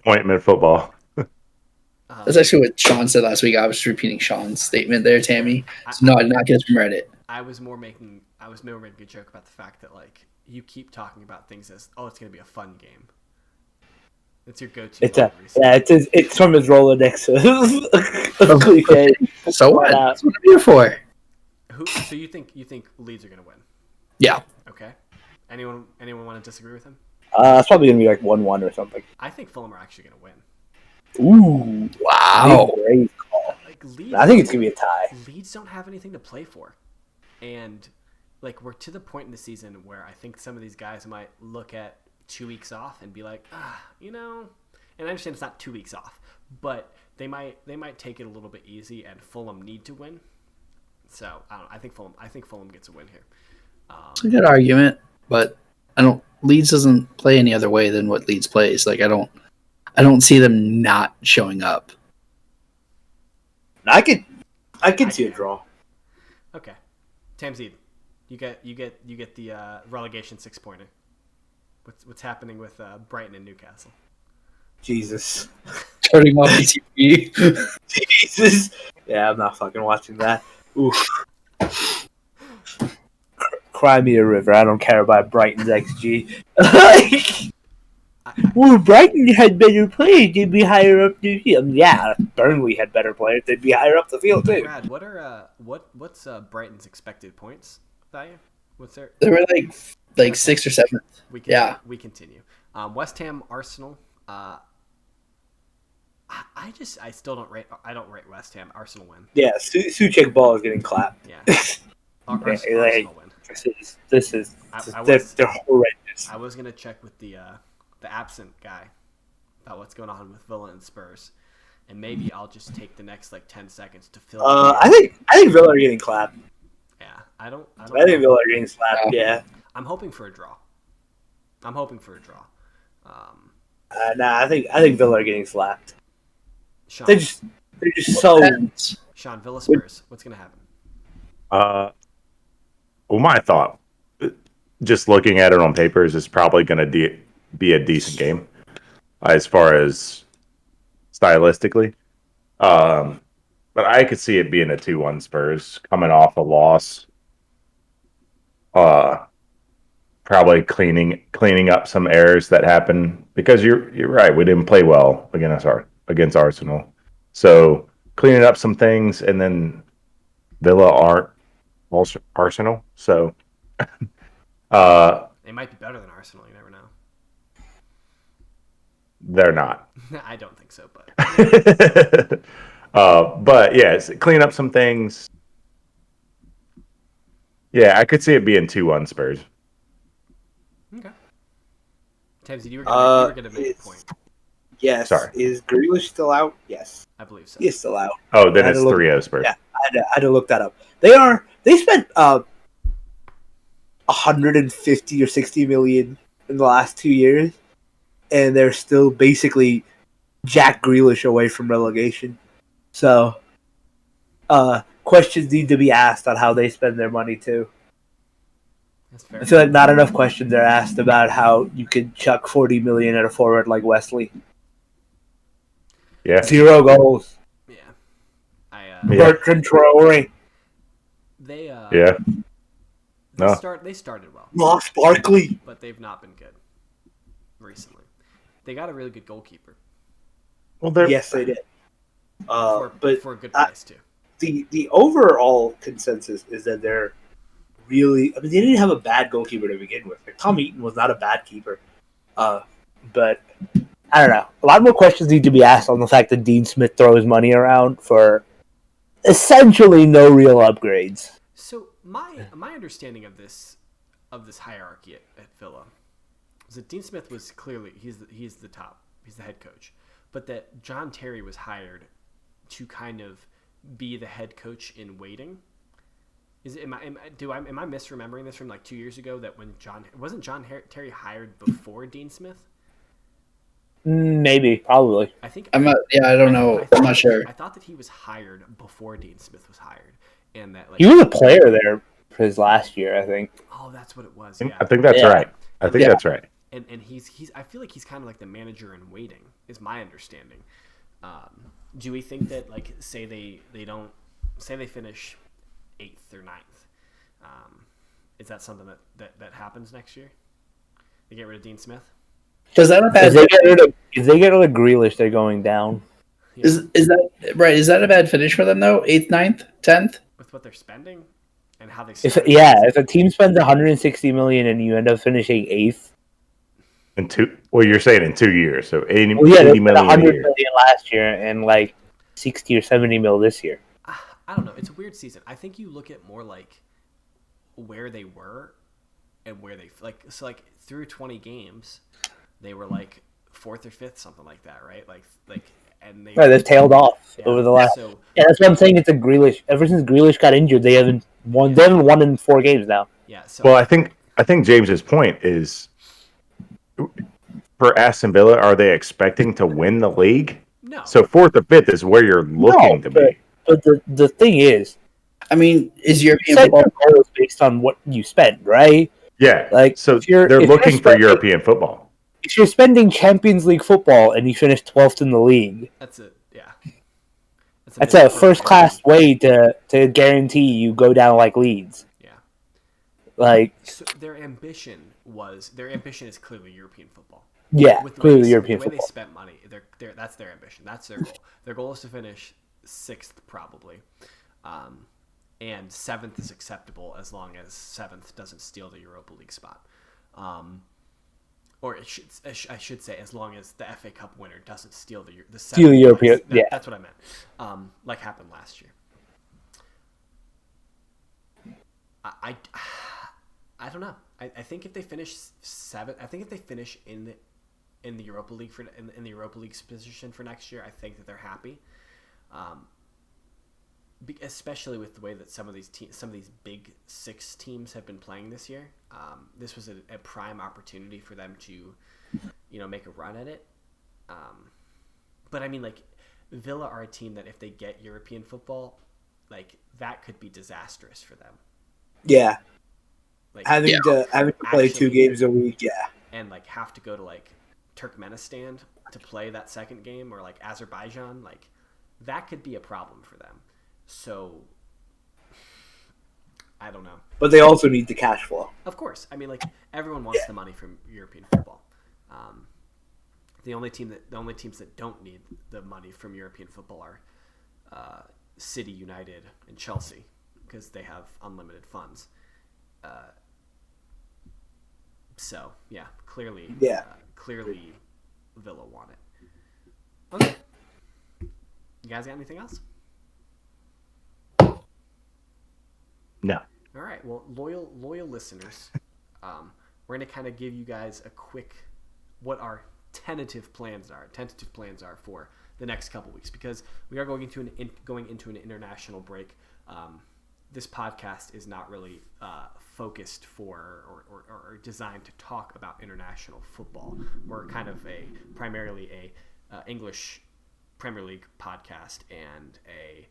Appointment football. That's actually what Sean said last week. I was repeating Sean's statement there, Tammy. So no, I did not get it from Reddit. I was more making a joke about the fact that like you keep talking about things as it's going to be a fun game. It's your go-to. It's from his Rolodex of cliches. So what? That's what I'm here for. So you think Leeds are going to win? Yeah. Okay. Anyone want to disagree with him? It's probably going to be like 1-1 or something. I think Fulham are actually going to win. Ooh, wow. Great call. Like Leeds, I think it's going to be a tie. Leeds don't have anything to play for. And like we're to the point in the season where I think some of these guys might look at 2 weeks off and be like, and I understand it's not 2 weeks off, but they might take it a little bit easy, and Fulham need to win. So I don't know. I think Fulham gets a win here. It's a good argument, but Leeds doesn't play any other way than what Leeds plays. Like I don't see them not showing up. I could see a draw. Okay, Tamzid, you get the relegation 6-pointer. What's happening with Brighton and Newcastle? Jesus. Turning off the TV. Jesus. Yeah, I'm not fucking watching that. Oof. Cry me a river. I don't care about Brighton's XG. Well, Brighton had better players. They'd be higher up the field. Yeah, Burnley had better players. They'd be higher up the field too. Brad, what's Brighton's expected points value? What's their? They were like 6th or 7th. We continue. West Ham, Arsenal. I still don't rate. I don't rate West Ham. Arsenal win. Yeah, Suchek ball is getting clapped. Yeah. Arsenal win. They're horrendous. I was gonna check with the absent guy about what's going on with Villa and Spurs, and maybe I'll just take the next 10 seconds to fill. I think Villa are getting clapped. Yeah, I think Villa are getting slapped. Yeah. I'm hoping for a draw. Nah, I think Villa are getting slapped. Sean, They're just so. Sean, Villa Spurs. What's gonna happen? Well, my thought, just looking at it on paper, is it's probably going to be a decent game as far as stylistically. But I could see it being a 2-1 Spurs coming off a loss. Probably cleaning up some errors that happened, because you're right, we didn't play well against Arsenal. So cleaning up some things, and then Villa aren't Arsenal, so They might be better than Arsenal. You never know. they're not. I don't think so, but but yeah, clean up some things. Yeah, I could see it being 2-1 Spurs. Okay. Tamsy, you were gonna make a point. Yes. Sorry. Is Grealish still out? Yes. I believe so. He is still out. Oh, then it's 3-0 Spurs. Yeah, I had to look that up. They spent 150 or 60 million in the last 2 years, and they're still basically Jack Grealish away from relegation. So, questions need to be asked on how they spend their money too. That's fair. I feel like not enough questions are asked about how you could chuck 40 million at a forward like Wesley. Yeah. 0 goals. Yeah. Bertrand Traore. They Yeah. No. They started well, Ross Barkley. but they've not been good recently. They got a really good goalkeeper Well, Yes, they did. But for a good price too. the overall consensus is that they're really. I mean, they didn't have a bad goalkeeper to begin with. Like, Tom Eaton was not a bad keeper, but I don't know. A lot more questions need to be asked on the fact that Dean Smith throws money around for essentially no real upgrades. So my understanding of this hierarchy at Villa was that Dean Smith was clearly he's the top, he's the head coach, but that John Terry was hired to kind of be the head coach in waiting. Am I misremembering this from 2 years ago, that when John Terry hired before Dean Smith? Maybe, probably. I think I'm not. Yeah, I don't know. I'm not sure. I thought that he was hired before Dean Smith was hired, and that He was a player there for his last year, I think. Oh, that's what it was. Yeah. I think that's right. That's right. And he's I feel like he's kind of like the manager in waiting, is my understanding. Do we think that say they finish 8th or 9th, is that something that happens next year? They get rid of Dean Smith? Is that a bad? If they get rid of Grealish, they're going down. Yeah. Is that right? Is that a bad finish for them though? 8th, 9th, 10th? With what they're spending and how they If a team spends 160 million and you end up finishing 8th, you're saying in 2 years, so 80 they spent million 100 a year. million last year and 60 or 70 mil this year. I don't know. It's a weird season. I think you look at more where they were and where they through 20 games, they were like 4th or 5th, something like that, right? And they've tailed off over the last. So, yeah, that's what I'm saying. It's a Grealish. Ever since Grealish got injured, they haven't won. They haven't won in 4 games now. Yeah. So well, I think James's point is, for Aston Villa, are they expecting to win the league? no. So 4th or 5th is where you're looking to be. But the thing is, I mean, is European set football? your goals based on what you spend, right? Yeah. Like, so if you're looking for spending- European football. If you're spending Champions League football and you finish 12th in the league, That's it. Yeah. that's a first-class way to guarantee you go down like Leeds. Yeah. Like, So their ambition is clearly European football. yeah, With the clearly way European the way they football. spent money, that's their ambition. That's their goal. Their goal is to finish 6th probably, and 7th is acceptable as long as 7th doesn't steal the Europa League spot, or I should say as long as the FA Cup winner doesn't steal the 7th European. place. Yeah, That's what I meant. Like happened last year. I don't know. I think if they finish 7th, I think if they finish in the Europa League in the Europa League's position for next year, I think that they're happy. Especially with the way that some of these big 6 teams have been playing this year. This was a prime opportunity for them to, make a run at it. But I mean, like, Villa are a team that if they get European football, like, that could be disastrous for them. yeah. Like, Having to play 2 games a week, yeah. And like have to go to like Turkmenistan to play that second game, or like Azerbaijan, like that could be a problem for them. So I don't know. But they also need the cash flow. Of course, I mean, like, everyone wants the money from European football. The only teams that don't need the money from European football are City, United, and Chelsea, because they have unlimited funds. So yeah, clearly Villa want it. Okay, you guys got anything else? No. All right. Well, loyal listeners, we're going to kind of give you guys a quick what our tentative plans are for the next couple weeks, because we are going into an international break. This podcast is not really focused for or designed to talk about international football. We're kind of primarily a English Premier League podcast and a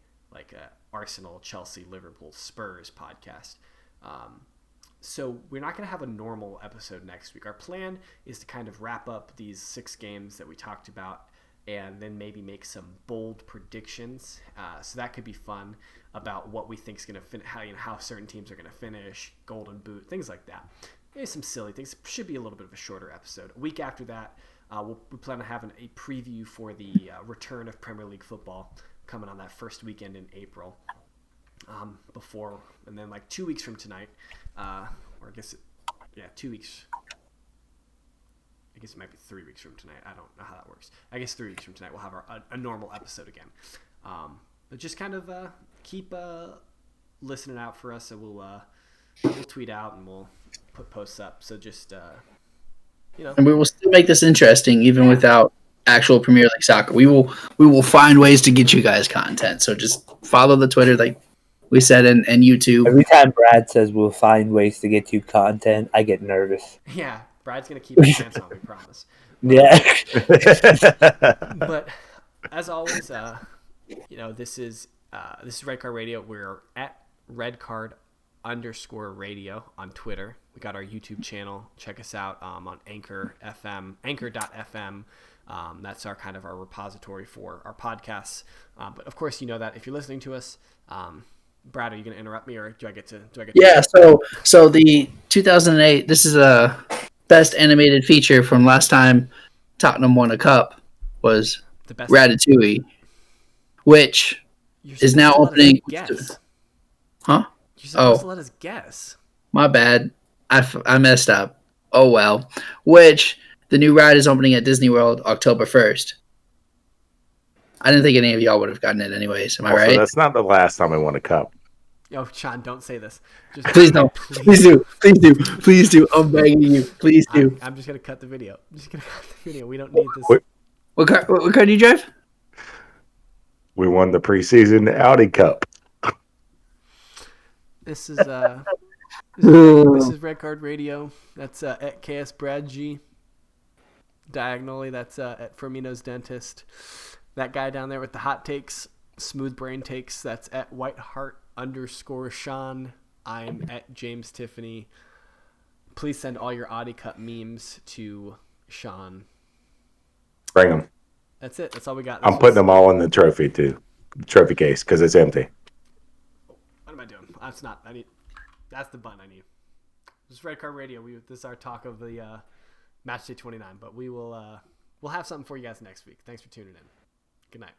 Arsenal, Chelsea, Liverpool, Spurs podcast. So we're not going to have a normal episode next week. Our plan is to kind of wrap up these 6 games that we talked about, and then maybe make some bold predictions. So that could be fun, about what we think is going to how certain teams are going to finish, Golden Boot, things like that. Maybe some silly things. Should be a little bit of a shorter episode. A week after that, we plan on having a preview for the return of Premier League football coming on that first weekend in April. And then 2 weeks from tonight, or I guess 2 weeks. I guess it might be 3 weeks from tonight. I don't know how that works. I guess 3 weeks from tonight we'll have a normal episode again. But just kind of keep listening out for us, and we'll tweet out and we'll put posts up. So just and we will still make this interesting even without actual Premier League soccer. We will find ways to get you guys content. So just follow the Twitter, like we said, and YouTube. Every time Brad says we'll find ways to get you content, I get nervous. Yeah, Brad's gonna keep his pants on, we promise. Yeah. But as always, this is Red Card Radio. We're at redcard_radio on Twitter. We got our YouTube channel. Check us out on anchor.fm. That's our repository for our podcasts. But of course, you know that if you're listening to us, Brad, are you going to interrupt me, or do I get to? Yeah. So the 2008. This is a best animated feature from last time Tottenham won a cup. Was the best Ratatouille, which is now opening. Huh? You're supposed to let us guess. My bad. I messed up. Oh well. Which the new ride is opening at Disney World October 1st. I didn't think any of y'all would have gotten it anyways. Am I right? That's not the last time I won a cup. Yo, Sean, don't say this. Just Please don't. Please do. Please do. Please do. I'm begging you. Please do. I'm just gonna cut the video. I'm just gonna cut the video. We don't need this. What car do you drive? We won the preseason Audi Cup. This is this is Red Card Radio. That's at KS Brad G. Diagonally, that's at Firmino's Dentist. That guy down there with the hot takes, smooth brain takes, that's at Whiteheart_Sean. I'm at James Tiffany. Please send all your Audi Cup memes to Sean. Bring them. That's it. That's all we got. I'm putting them all in the trophy case because it's empty. What am I doing? That's not. That's the button I need. This is Red Card Radio. This is our talk of the match day 29. But we'll have something for you guys next week. Thanks for tuning in. Good night.